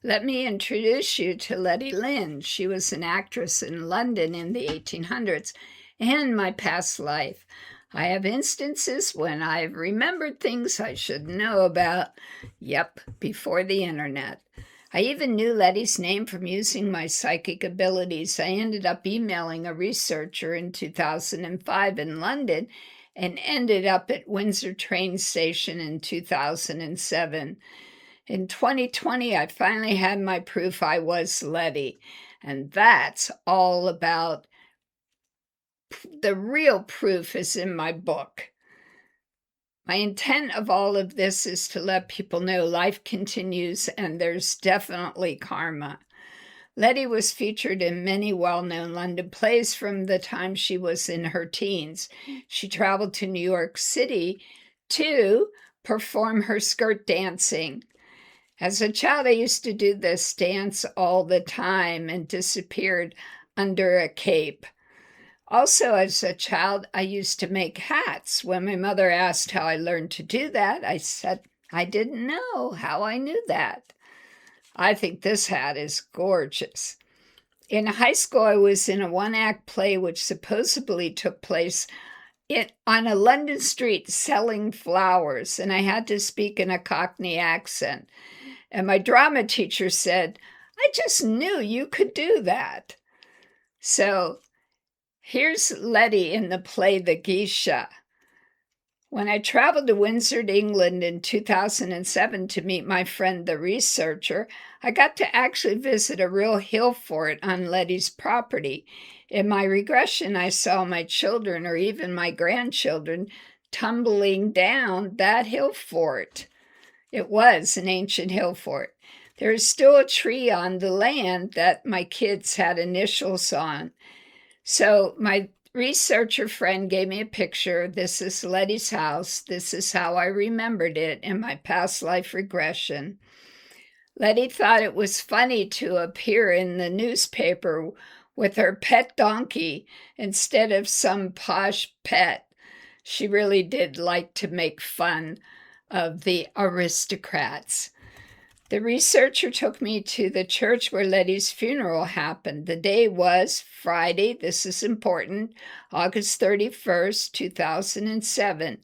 Let me introduce you to Letty Lynn. She was an actress in London in the 1800s and my past life. I have instances when I've remembered things I should know about. Yep, before the internet. I even knew Letty's name from using my psychic abilities. I ended up emailing a researcher in 2005 in London and ended up at Windsor train station in 2007. In 2020, I finally had my proof I was Letty, and that's all about the real proof is in my book. My intent of all of this is to let people know life continues and there's definitely karma. Letty was featured in many well-known London plays from the time she was in her teens. She traveled to New York City to perform her skirt dancing. As a child, I used to do this dance all the time and disappeared under a cape. Also, as a child, I used to make hats. When my mother asked how I learned to do that, I said I didn't know how I knew that. I think this hat is gorgeous. In high school, I was in a one-act play which supposedly took place on a London street selling flowers, and I had to speak in a Cockney accent. And my drama teacher said, I just knew you could do that. So here's Letty in the play The Geisha. When I traveled to Windsor, England in 2007 to meet my friend, the researcher, I got to actually visit a real hill fort on Letty's property. In my regression, I saw my children or even my grandchildren tumbling down that hill fort. It was an ancient hill fort. There is still a tree on the land that my kids had initials on. So my researcher friend gave me a picture. This is Letty's house. This is how I remembered it in my past life regression. Letty thought it was funny to appear in the newspaper with her pet donkey instead of some posh pet. She really did like to make fun of the aristocrats. The researcher took me to the church where Letty's funeral happened. The day was Friday, this is important, August 31st, 2007.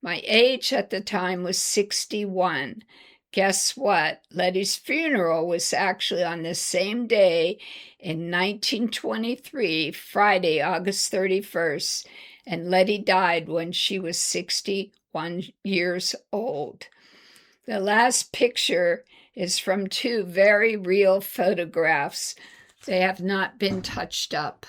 My age at the time was 61. Guess what? Letty's funeral was actually on the same day in 1923, Friday, August 31st, and Letty died when she was 61 years old. The last picture is from two very real photographs. They have not been touched up.